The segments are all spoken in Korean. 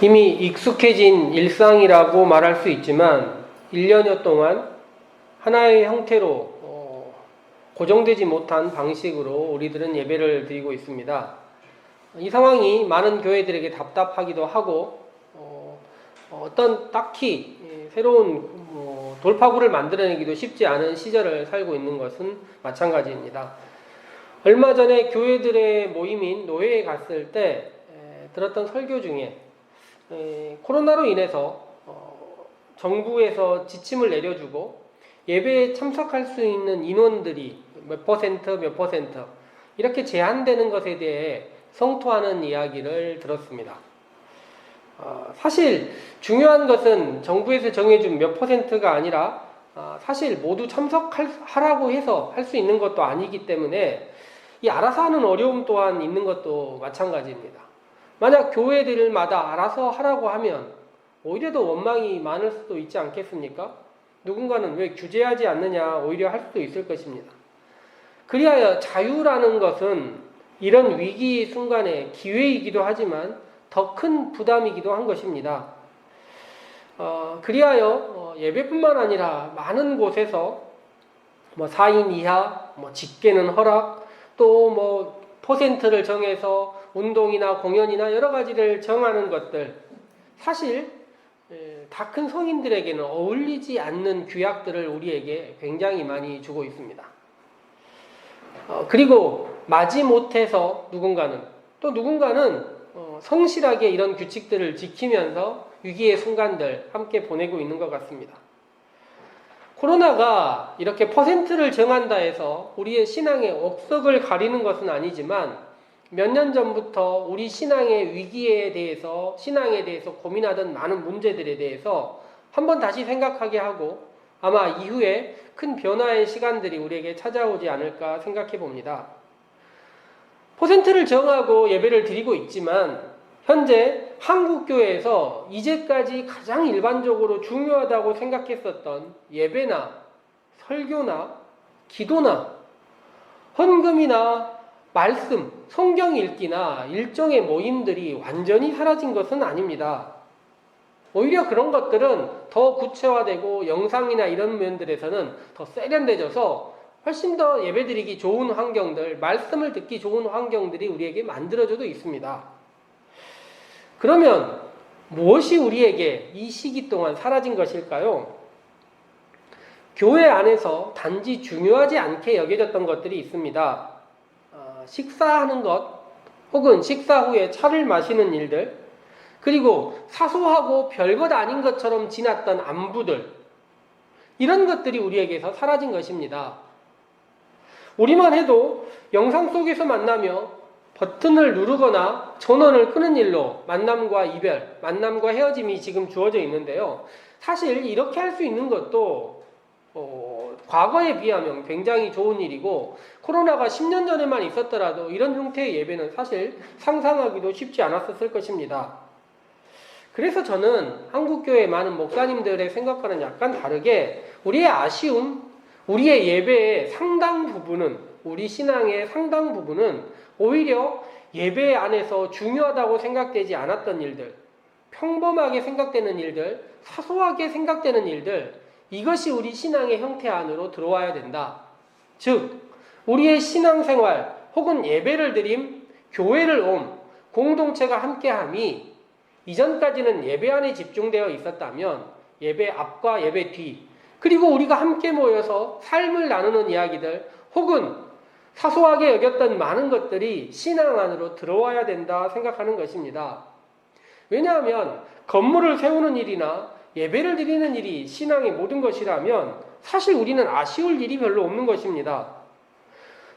이미 익숙해진 일상이라고 말할 수 있지만 1년여 동안 하나의 형태로 고정되지 못한 방식으로 우리들은 예배를 드리고 있습니다. 이 상황이 많은 교회들에게 답답하기도 하고 어떤 딱히 새로운 돌파구를 만들어내기도 쉽지 않은 시절을 살고 있는 것은 마찬가지입니다. 얼마 전에 교회들의 모임인 노회에 갔을 때 들었던 설교 중에 코로나로 인해서 정부에서 지침을 내려주고 예배에 참석할 수 있는 인원들이 몇 퍼센트 이렇게 제한되는 것에 대해 성토하는 이야기를 들었습니다. 사실 중요한 것은 정부에서 정해준 몇 퍼센트가 아니라 사실 모두 참석하라고 해서 할 수 있는 것도 아니기 때문에 이 알아서 하는 어려움 또한 있는 것도 마찬가지입니다. 만약 교회들마다 알아서 하라고 하면 오히려 더 원망이 많을 수도 있지 않겠습니까? 누군가는 왜 규제하지 않느냐 오히려 할 수도 있을 것입니다. 그리하여 자유라는 것은 이런 위기 순간에 기회이기도 하지만 더 큰 부담이기도 한 것입니다. 그리하여 예배뿐만 아니라 많은 곳에서 4인 이하, 직계는 허락, 또 퍼센트를 정해서 운동이나 공연이나 여러 가지를 정하는 것들, 사실 다 큰 성인들에게는 어울리지 않는 규약들을 우리에게 굉장히 많이 주고 있습니다. 그리고 마지못해서 누군가는 성실하게 이런 규칙들을 지키면서 위기의 순간들 함께 보내고 있는 것 같습니다. 코로나가 이렇게 퍼센트를 정한다 해서 우리의 신앙의 억석을 가리는 것은 아니지만 몇 년 전부터 우리 신앙의 위기에 대해서, 신앙에 대해서 고민하던 많은 문제들에 대해서 한번 다시 생각하게 하고 아마 이후에 큰 변화의 시간들이 우리에게 찾아오지 않을까 생각해 봅니다. 퍼센트를 정하고 예배를 드리고 있지만 현재 한국교회에서 이제까지 가장 일반적으로 중요하다고 생각했었던 예배나 설교나 기도나 헌금이나 말씀, 성경 읽기나 일종의 모임들이 완전히 사라진 것은 아닙니다. 오히려 그런 것들은 더 구체화되고 영상이나 이런 면들에서는 더 세련돼져서 훨씬 더 예배드리기 좋은 환경들, 말씀을 듣기 좋은 환경들이 우리에게 만들어져도 있습니다. 그러면 무엇이 우리에게 이 시기 동안 사라진 것일까요? 교회 안에서 단지 중요하지 않게 여겨졌던 것들이 있습니다. 식사하는 것, 혹은 식사 후에 차를 마시는 일들, 그리고 사소하고 별것 아닌 것처럼 지났던 안부들, 이런 것들이 우리에게서 사라진 것입니다. 우리만 해도 영상 속에서 만나며 버튼을 누르거나 전원을 끄는 일로 만남과 이별, 만남과 헤어짐이 지금 주어져 있는데요. 사실 이렇게 할 수 있는 것도 과거에 비하면 굉장히 좋은 일이고 코로나가 10년 전에만 있었더라도 이런 형태의 예배는 사실 상상하기도 쉽지 않았을 것입니다. 그래서 저는 한국교회 많은 목사님들의 생각과는 약간 다르게 우리의 아쉬움, 우리의 예배의 상당 부분은, 우리 신앙의 상당 부분은 오히려 예배 안에서 중요하다고 생각되지 않았던 일들, 평범하게 생각되는 일들, 사소하게 생각되는 일들, 이것이 우리 신앙의 형태 안으로 들어와야 된다. 즉, 우리의 신앙생활 혹은 예배를 드림, 교회를 옴, 공동체가 함께함이 이전까지는 예배 안에 집중되어 있었다면 예배 앞과 예배 뒤, 그리고 우리가 함께 모여서 삶을 나누는 이야기들 혹은 사소하게 여겼던 많은 것들이 신앙 안으로 들어와야 된다 생각하는 것입니다. 왜냐하면 건물을 세우는 일이나 예배를 드리는 일이 신앙의 모든 것이라면 사실 우리는 아쉬울 일이 별로 없는 것입니다.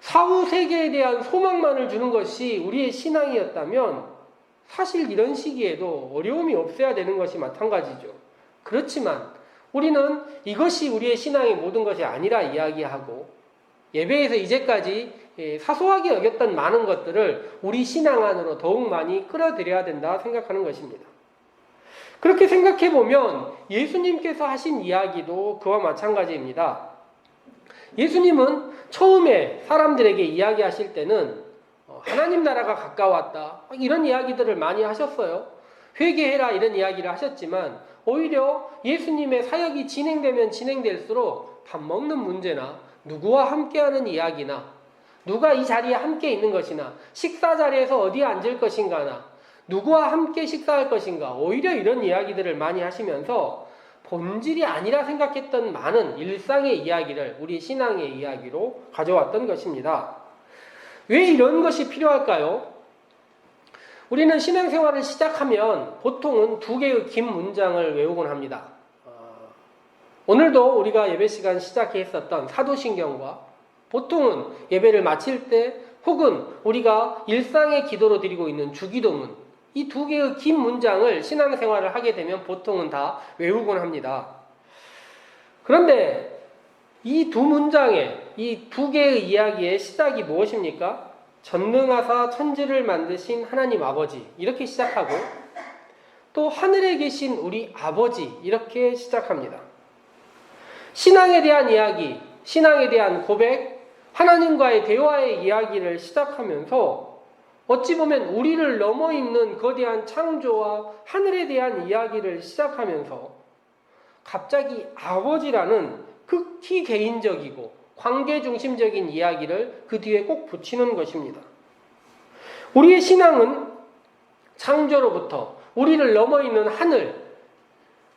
사후 세계에 대한 소망만을 주는 것이 우리의 신앙이었다면 사실 이런 시기에도 어려움이 없어야 되는 것이 마찬가지죠. 그렇지만 우리는 이것이 우리의 신앙의 모든 것이 아니라 이야기하고 예배에서 이제까지 사소하게 여겼던 많은 것들을 우리 신앙 안으로 더욱 많이 끌어들여야 된다 생각하는 것입니다. 그렇게 생각해보면 예수님께서 하신 이야기도 그와 마찬가지입니다. 예수님은 처음에 사람들에게 이야기하실 때는 하나님 나라가 가까웠다 이런 이야기들을 많이 하셨어요. 회개해라 이런 이야기를 하셨지만 오히려 예수님의 사역이 진행되면 진행될수록 밥 먹는 문제나 누구와 함께하는 이야기나 누가 이 자리에 함께 있는 것이나 식사 자리에서 어디에 앉을 것인가나 누구와 함께 식사할 것인가 오히려 이런 이야기들을 많이 하시면서 본질이 아니라 생각했던 많은 일상의 이야기를 우리 신앙의 이야기로 가져왔던 것입니다. 왜 이런 것이 필요할까요? 우리는 신앙생활을 시작하면 보통은 2개의 긴 문장을 외우곤 합니다. 오늘도 우리가 예배 시간 시작해 했었던 사도신경과 보통은 예배를 마칠 때 혹은 우리가 일상의 기도로 드리고 있는 주기도문 이 2개의 긴 문장을 신앙생활을 하게 되면 보통은 다 외우곤 합니다. 그런데 이 2문장의 이 2개의 이야기의 시작이 무엇입니까? 전능하사 천지를 만드신 하나님 아버지 이렇게 시작하고 또 하늘에 계신 우리 아버지 이렇게 시작합니다. 신앙에 대한 이야기, 신앙에 대한 고백, 하나님과의 대화의 이야기를 시작하면서 어찌 보면 우리를 넘어 있는 거대한 창조와 하늘에 대한 이야기를 시작하면서 갑자기 아버지라는 극히 개인적이고 관계 중심적인 이야기를 그 뒤에 꼭 붙이는 것입니다. 우리의 신앙은 창조로부터 우리를 넘어 있는 하늘,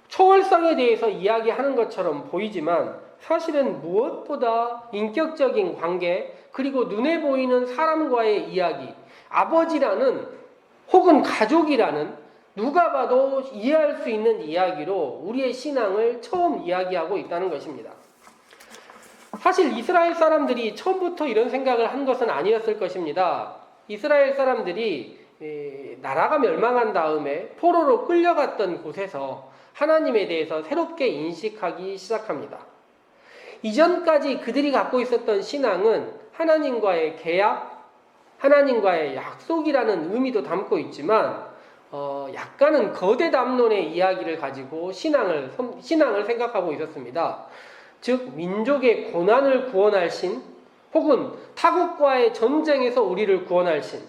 초월성에 대해서 이야기하는 것처럼 보이지만 사실은 무엇보다 인격적인 관계 그리고 눈에 보이는 사람과의 이야기, 아버지라는 혹은 가족이라는 누가 봐도 이해할 수 있는 이야기로 우리의 신앙을 처음 이야기하고 있다는 것입니다. 사실 이스라엘 사람들이 처음부터 이런 생각을 한 것은 아니었을 것입니다. 이스라엘 사람들이 나라가 멸망한 다음에 포로로 끌려갔던 곳에서 하나님에 대해서 새롭게 인식하기 시작합니다. 이전까지 그들이 갖고 있었던 신앙은 하나님과의 계약, 하나님과의 약속이라는 의미도 담고 있지만 약간은 거대 담론의 이야기를 가지고 신앙을 생각하고 있었습니다. 즉 민족의 고난을 구원할 신 혹은 타국과의 전쟁에서 우리를 구원할 신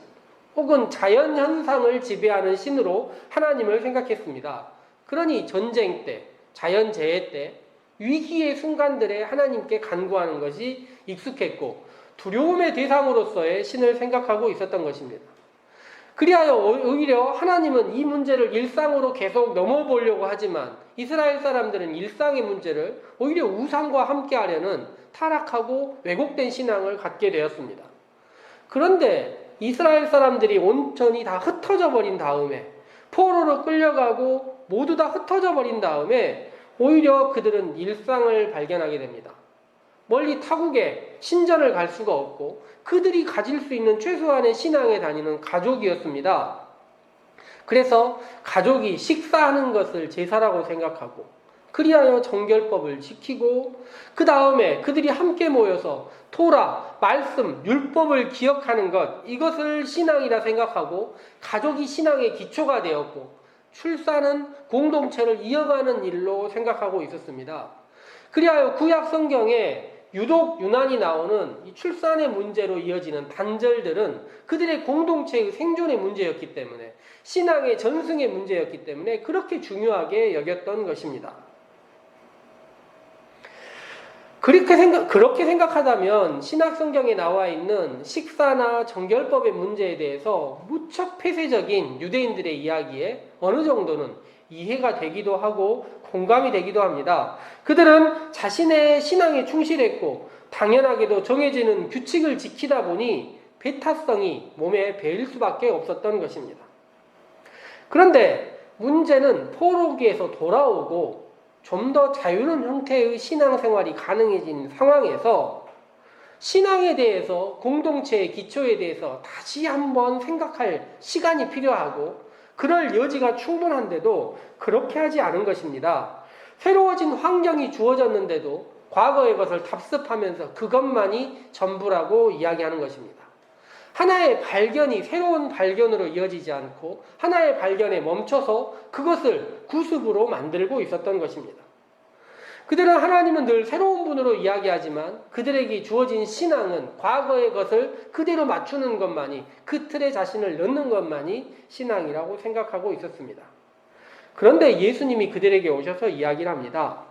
혹은 자연현상을 지배하는 신으로 하나님을 생각했습니다. 그러니 전쟁 때, 자연재해 때 위기의 순간들에 하나님께 간구하는 것이 익숙했고 두려움의 대상으로서의 신을 생각하고 있었던 것입니다. 그리하여 오히려 하나님은 이 문제를 일상으로 계속 넘어보려고 하지만 이스라엘 사람들은 일상의 문제를 오히려 우상과 함께 하려는 타락하고 왜곡된 신앙을 갖게 되었습니다. 그런데 이스라엘 사람들이 온전히 다 흩어져 버린 다음에 포로로 끌려가고 모두 다 흩어져 버린 다음에 오히려 그들은 일상을 발견하게 됩니다. 멀리 타국에 신전을 갈 수가 없고 그들이 가질 수 있는 최소한의 신앙의 단위는 가족이었습니다. 그래서 가족이 식사하는 것을 제사라고 생각하고 그리하여 정결법을 지키고 그 다음에 그들이 함께 모여서 토라, 말씀, 율법을 기억하는 것 이것을 신앙이라 생각하고 가족이 신앙의 기초가 되었고 출산은 공동체를 이어가는 일로 생각하고 있었습니다. 그리하여 구약 성경에 유독 유난히 나오는 이 출산의 문제로 이어지는 단절들은 그들의 공동체의 생존의 문제였기 때문에 신앙의 전승의 문제였기 때문에 그렇게 중요하게 여겼던 것입니다. 그렇게 생각하다면 신약 성경에 나와 있는 식사나 정결법의 문제에 대해서 무척 폐쇄적인 유대인들의 이야기에 어느 정도는 이해가 되기도 하고 공감이 되기도 합니다. 그들은 자신의 신앙에 충실했고 당연하게도 정해지는 규칙을 지키다 보니 배타성이 몸에 배일 수밖에 없었던 것입니다. 그런데 문제는 포로기에서 돌아오고 좀 더 자유로운 형태의 신앙생활이 가능해진 상황에서 신앙에 대해서 공동체의 기초에 대해서 다시 한번 생각할 시간이 필요하고 그럴 여지가 충분한데도 그렇게 하지 않은 것입니다. 새로워진 환경이 주어졌는데도 과거의 것을 답습하면서 그것만이 전부라고 이야기하는 것입니다. 하나의 발견이 새로운 발견으로 이어지지 않고 하나의 발견에 멈춰서 그것을 구습으로 만들고 있었던 것입니다. 그들은 하나님은 늘 새로운 분으로 이야기하지만 그들에게 주어진 신앙은 과거의 것을 그대로 맞추는 것만이 그 틀에 자신을 넣는 것만이 신앙이라고 생각하고 있었습니다. 그런데 예수님이 그들에게 오셔서 이야기를 합니다.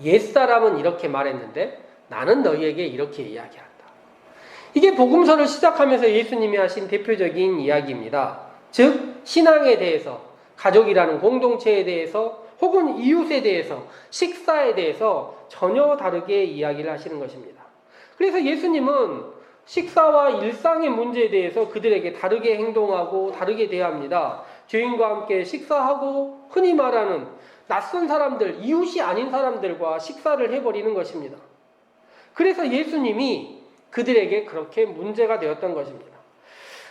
옛사람은 이렇게 말했는데 나는 너희에게 이렇게 이야기한다. 이게 복음서를 시작하면서 예수님이 하신 대표적인 이야기입니다. 즉 신앙에 대해서, 가족이라는 공동체에 대해서, 혹은 이웃에 대해서, 식사에 대해서 전혀 다르게 이야기를 하시는 것입니다. 그래서 예수님은 식사와 일상의 문제에 대해서 그들에게 다르게 행동하고 다르게 대합니다. 죄인과 함께 식사하고 흔히 말하는 낯선 사람들, 이웃이 아닌 사람들과 식사를 해버리는 것입니다. 그래서 예수님이 그들에게 그렇게 문제가 되었던 것입니다.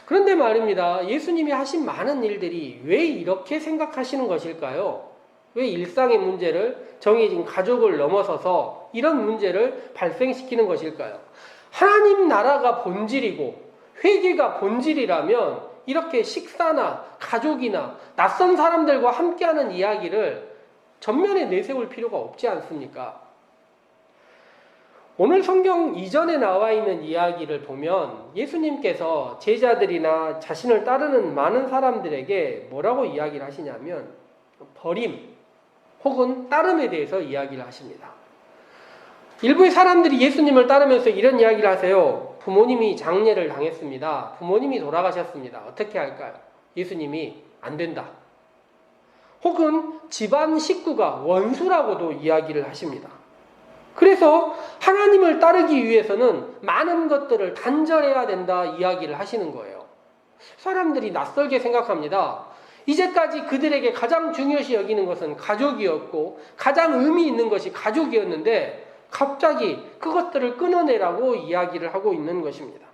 그런데 말입니다. 예수님이 하신 많은 일들이 왜 이렇게 생각하시는 것일까요? 왜 일상의 문제를, 정해진 가족을 넘어서서 이런 문제를 발생시키는 것일까요? 하나님 나라가 본질이고 회개가 본질이라면 이렇게 식사나 가족이나 낯선 사람들과 함께하는 이야기를 전면에 내세울 필요가 없지 않습니까? 오늘 성경 이전에 나와 있는 이야기를 보면 예수님께서 제자들이나 자신을 따르는 많은 사람들에게 뭐라고 이야기를 하시냐면 버림 혹은 따름에 대해서 이야기를 하십니다. 일부의 사람들이 예수님을 따르면서 이런 이야기를 하세요. 부모님이 장례를 당했습니다. 부모님이 돌아가셨습니다. 어떻게 할까요? 예수님이 안 된다. 혹은 집안 식구가 원수라고도 이야기를 하십니다. 그래서 하나님을 따르기 위해서는 많은 것들을 단절해야 된다 이야기를 하시는 거예요. 사람들이 낯설게 생각합니다. 이제까지 그들에게 가장 중요시 여기는 것은 가족이었고 가장 의미 있는 것이 가족이었는데 갑자기 그것들을 끊어내라고 이야기를 하고 있는 것입니다.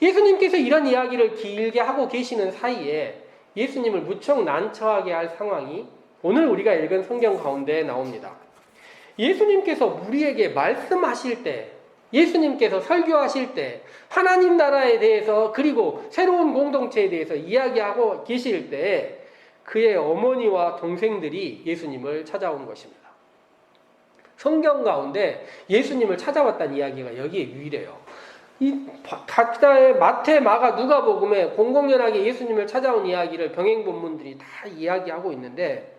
예수님께서 이런 이야기를 길게 하고 계시는 사이에 예수님을 무척 난처하게 할 상황이 오늘 우리가 읽은 성경 가운데 나옵니다. 예수님께서 우리에게 말씀하실 때, 예수님께서 설교하실 때, 하나님 나라에 대해서 그리고 새로운 공동체에 대해서 이야기하고 계실 때 그의 어머니와 동생들이 예수님을 찾아온 것입니다. 성경 가운데 예수님을 찾아왔다는 이야기가 여기에 유일해요. 이 각자의 마태, 마가, 누가복음에 공공연하게 예수님을 찾아온 이야기를 병행 본문들이 다 이야기하고 있는데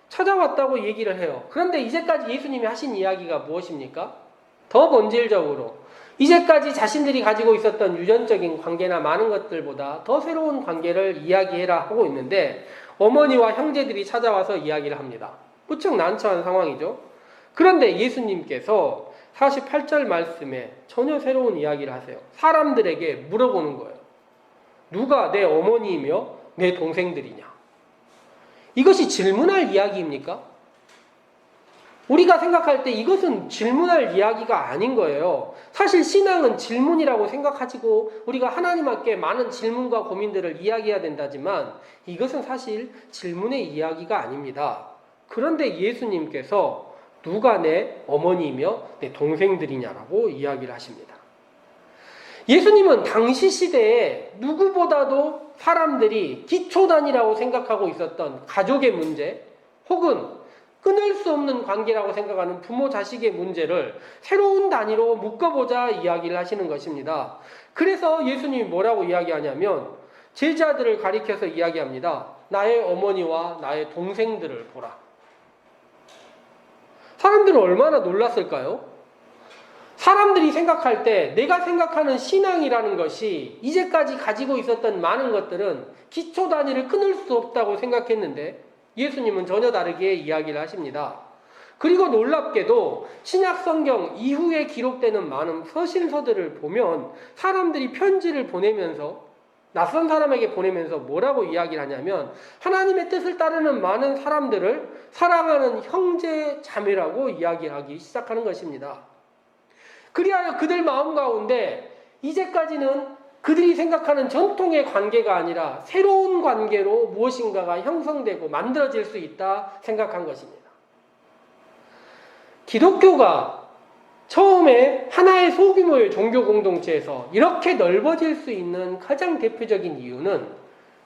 찾아왔다고 얘기를 해요. 그런데 이제까지 예수님이 하신 이야기가 무엇입니까? 더 본질적으로 이제까지 자신들이 가지고 있었던 유전적인 관계나 많은 것들보다 더 새로운 관계를 이야기해라 하고 있는데 어머니와 형제들이 찾아와서 이야기를 합니다. 무척 난처한 상황이죠. 그런데 예수님께서 48절 말씀에 전혀 새로운 이야기를 하세요. 사람들에게 물어보는 거예요. 누가 내 어머니이며 내 동생들이냐? 이것이 질문할 이야기입니까? 우리가 생각할 때 이것은 질문할 이야기가 아닌 거예요. 사실 신앙은 질문이라고 생각하시고 우리가 하나님께 많은 질문과 고민들을 이야기해야 된다지만 이것은 사실 질문의 이야기가 아닙니다. 그런데 예수님께서 누가 내 어머니이며 내 동생들이냐라고 이야기를 하십니다. 예수님은 당시 시대에 누구보다도 사람들이 기초단위라고 생각하고 있었던 가족의 문제 혹은 끊을 수 없는 관계라고 생각하는 부모 자식의 문제를 새로운 단위로 묶어보자 이야기를 하시는 것입니다. 그래서 예수님이 뭐라고 이야기하냐면 제자들을 가리켜서 이야기합니다. 나의 어머니와 나의 동생들을 보라. 사람들은 얼마나 놀랐을까요? 사람들이 생각할 때 내가 생각하는 신앙이라는 것이 이제까지 가지고 있었던 많은 것들은 기초 단위를 끊을 수 없다고 생각했는데 예수님은 전혀 다르게 이야기를 하십니다. 그리고 놀랍게도 신약 성경 이후에 기록되는 많은 서신서들을 보면 사람들이 편지를 보내면서 낯선 사람에게 보내면서 뭐라고 이야기를 하냐면 하나님의 뜻을 따르는 많은 사람들을 사랑하는 형제 자매라고 이야기하기 시작하는 것입니다. 그리하여 그들 마음 가운데 이제까지는 그들이 생각하는 전통의 관계가 아니라 새로운 관계로 무엇인가가 형성되고 만들어질 수 있다 생각한 것입니다. 기독교가 처음에 하나의 소규모의 종교 공동체에서 이렇게 넓어질 수 있는 가장 대표적인 이유는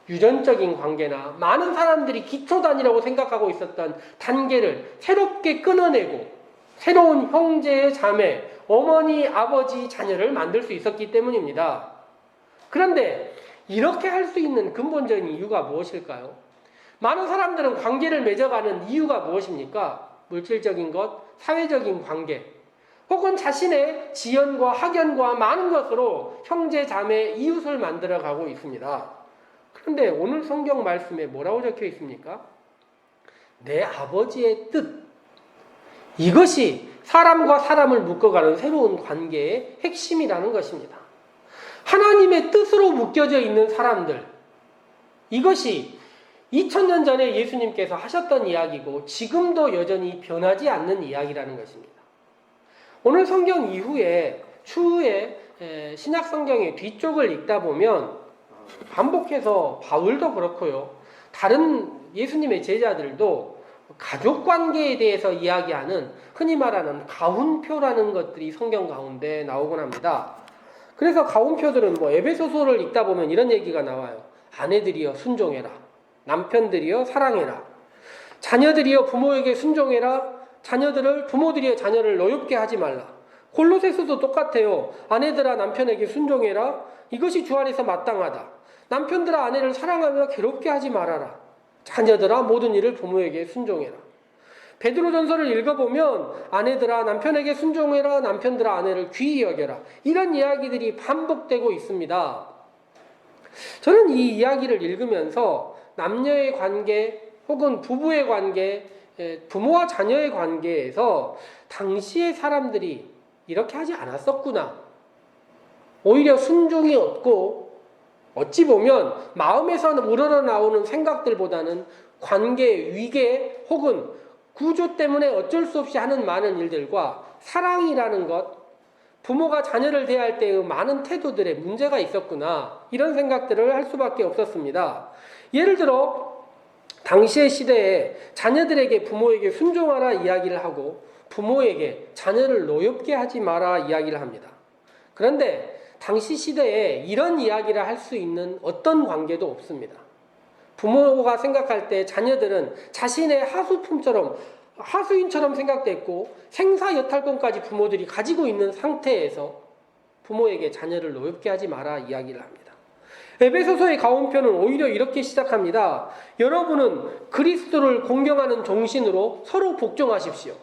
유전적인 관계나 많은 사람들이 기초단위라고 생각하고 있었던 단계를 새롭게 끊어내고 새로운 형제, 자매, 어머니, 아버지, 자녀를 만들 수 있었기 때문입니다. 그런데 이렇게 할 수 있는 근본적인 이유가 무엇일까요? 많은 사람들은 관계를 맺어가는 이유가 무엇입니까? 물질적인 것, 사회적인 관계, 혹은 자신의 지연과 학연과 많은 것으로 형제, 자매, 이웃을 만들어가고 있습니다. 그런데 오늘 성경 말씀에 뭐라고 적혀 있습니까? 내 아버지의 뜻, 이것이 사람과 사람을 묶어가는 새로운 관계의 핵심이라는 것입니다. 하나님의 뜻으로 묶여져 있는 사람들, 이것이 2000년 전에 예수님께서 하셨던 이야기고 지금도 여전히 변하지 않는 이야기라는 것입니다. 오늘 성경 이후에 추후에 신약 성경의 뒤쪽을 읽다 보면 반복해서 바울도 그렇고요, 다른 예수님의 제자들도 가족 관계에 대해서 이야기하는 흔히 말하는 가훈표라는 것들이 성경 가운데 나오곤 합니다. 그래서 가훈표들은 에베소서를 읽다 보면 이런 얘기가 나와요. 아내들이여 순종해라. 남편들이여 사랑해라. 자녀들이여 부모에게 순종해라. 부모들이여 자녀를 노엽게 하지 말라. 골로새서도 똑같아요. 아내들아 남편에게 순종해라. 이것이 주 안에서 마땅하다. 남편들아 아내를 사랑하며 괴롭게 하지 말아라. 자녀들아 모든 일을 부모에게 순종해라. 베드로전서를 읽어보면 아내들아 남편에게 순종해라. 남편들아 아내를 귀히 여겨라. 이런 이야기들이 반복되고 있습니다. 저는 이 이야기를 읽으면서 남녀의 관계 혹은 부부의 관계, 부모와 자녀의 관계에서 당시의 사람들이 이렇게 하지 않았었구나. 오히려 순종이 없고 어찌 보면 마음에서 우러나오는 생각들보다는 관계, 위계 혹은 구조 때문에 어쩔 수 없이 하는 많은 일들과 사랑이라는 것, 부모가 자녀를 대할 때의 많은 태도들에 문제가 있었구나, 이런 생각들을 할 수밖에 없었습니다. 예를 들어 당시의 시대에 자녀들에게 부모에게 순종하라 이야기를 하고 부모에게 자녀를 노엽게 하지 마라 이야기를 합니다. 그런데 당시 시대에 이런 이야기를 할 수 있는 어떤 관계도 없습니다. 부모가 생각할 때 자녀들은 자신의 하수인처럼 생각됐고 생사여탈권까지 부모들이 가지고 있는 상태에서 부모에게 자녀를 노엽게 하지 마라 이야기를 합니다. 에베소서의 가훈표는 오히려 이렇게 시작합니다. 여러분은 그리스도를 공경하는 정신으로 서로 복종하십시오.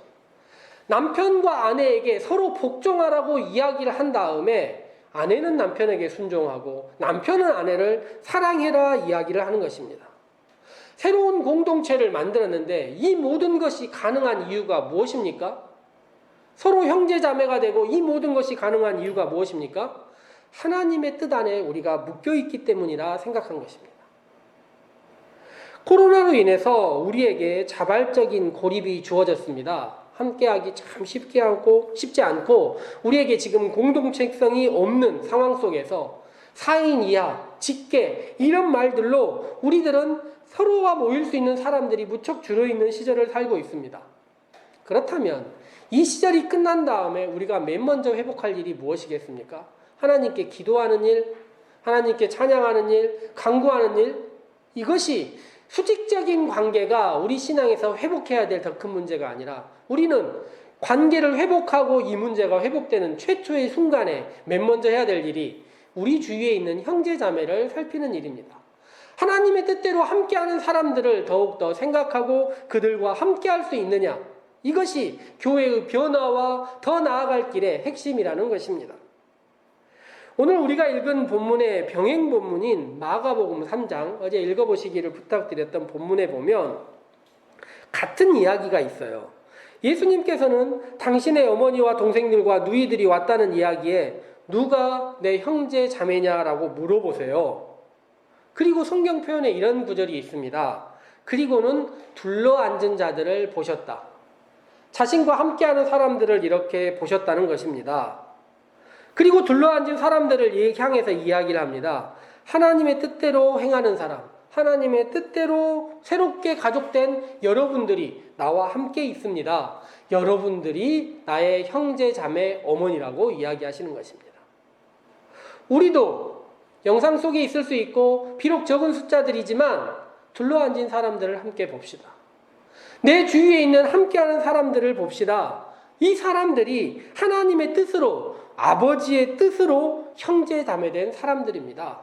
남편과 아내에게 서로 복종하라고 이야기를 한 다음에 아내는 남편에게 순종하고 남편은 아내를 사랑해라 이야기를 하는 것입니다. 새로운 공동체를 만들었는데 이 모든 것이 가능한 이유가 무엇입니까? 서로 형제자매가 되고 이 모든 것이 가능한 이유가 무엇입니까? 하나님의 뜻 안에 우리가 묶여있기 때문이라 생각한 것입니다. 코로나로 인해서 우리에게 자발적인 고립이 주어졌습니다. 함께하기 참 쉽지 않고 우리에게 지금 공동체성이 없는 상황 속에서 4인 이하, 직계 이런 말들로 우리들은 서로와 모일 수 있는 사람들이 무척 줄어있는 시절을 살고 있습니다. 그렇다면 이 시절이 끝난 다음에 우리가 맨 먼저 회복할 일이 무엇이겠습니까? 하나님께 기도하는 일, 하나님께 찬양하는 일, 간구하는 일, 이것이 수직적인 관계가 우리 신앙에서 회복해야 될 더 큰 문제가 아니라 우리는 관계를 회복하고 이 문제가 회복되는 최초의 순간에 맨 먼저 해야 될 일이 우리 주위에 있는 형제자매를 살피는 일입니다. 하나님의 뜻대로 함께하는 사람들을 더욱더 생각하고 그들과 함께할 수 있느냐, 이것이 교회의 변화와 더 나아갈 길의 핵심이라는 것입니다. 오늘 우리가 읽은 본문의 병행 본문인 마가복음 3장, 어제 읽어보시기를 부탁드렸던 본문에 보면 같은 이야기가 있어요. 예수님께서는 당신의 어머니와 동생들과 누이들이 왔다는 이야기에 누가 내 형제 자매냐라고 물어보세요. 그리고 성경 표현에 이런 구절이 있습니다. 그리고는 둘러앉은 자들을 보셨다. 자신과 함께하는 사람들을 이렇게 보셨다는 것입니다. 그리고 둘러앉은 사람들을 향해서 이야기를 합니다. 하나님의 뜻대로 행하는 사람, 하나님의 뜻대로 새롭게 가족된 여러분들이 나와 함께 있습니다. 여러분들이 나의 형제, 자매, 어머니라고 이야기하시는 것입니다. 우리도 영상 속에 있을 수 있고 비록 적은 숫자들이지만 둘러앉은 사람들을 함께 봅시다. 내 주위에 있는 함께하는 사람들을 봅시다. 이 사람들이 하나님의 뜻으로, 아버지의 뜻으로 형제 자매된 사람들입니다.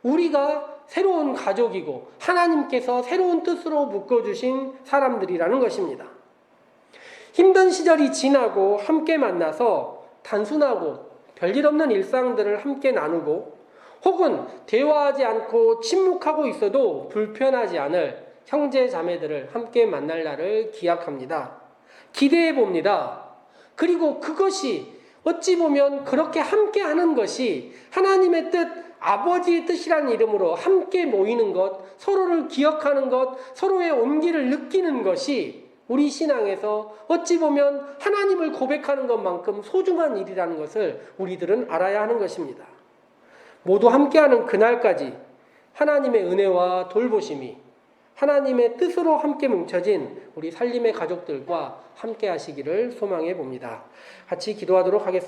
우리가 새로운 가족이고 하나님께서 새로운 뜻으로 묶어주신 사람들이라는 것입니다. 힘든 시절이 지나고 함께 만나서 단순하고 별일 없는 일상들을 함께 나누고 혹은 대화하지 않고 침묵하고 있어도 불편하지 않을 형제 자매들을 함께 만날 날을 기약합니다. 기대해 봅니다. 그리고 그것이 어찌 보면 그렇게 함께 하는 것이 하나님의 뜻, 아버지의 뜻이라는 이름으로 함께 모이는 것, 서로를 기억하는 것, 서로의 온기를 느끼는 것이 우리 신앙에서 어찌 보면 하나님을 고백하는 것만큼 소중한 일이라는 것을 우리들은 알아야 하는 것입니다. 모두 함께하는 그날까지 하나님의 은혜와 돌보심이 하나님의 뜻으로 함께 뭉쳐진 우리 살림의 가족들과 함께 하시기를 소망해 봅니다. 같이 기도하도록 하겠습니다.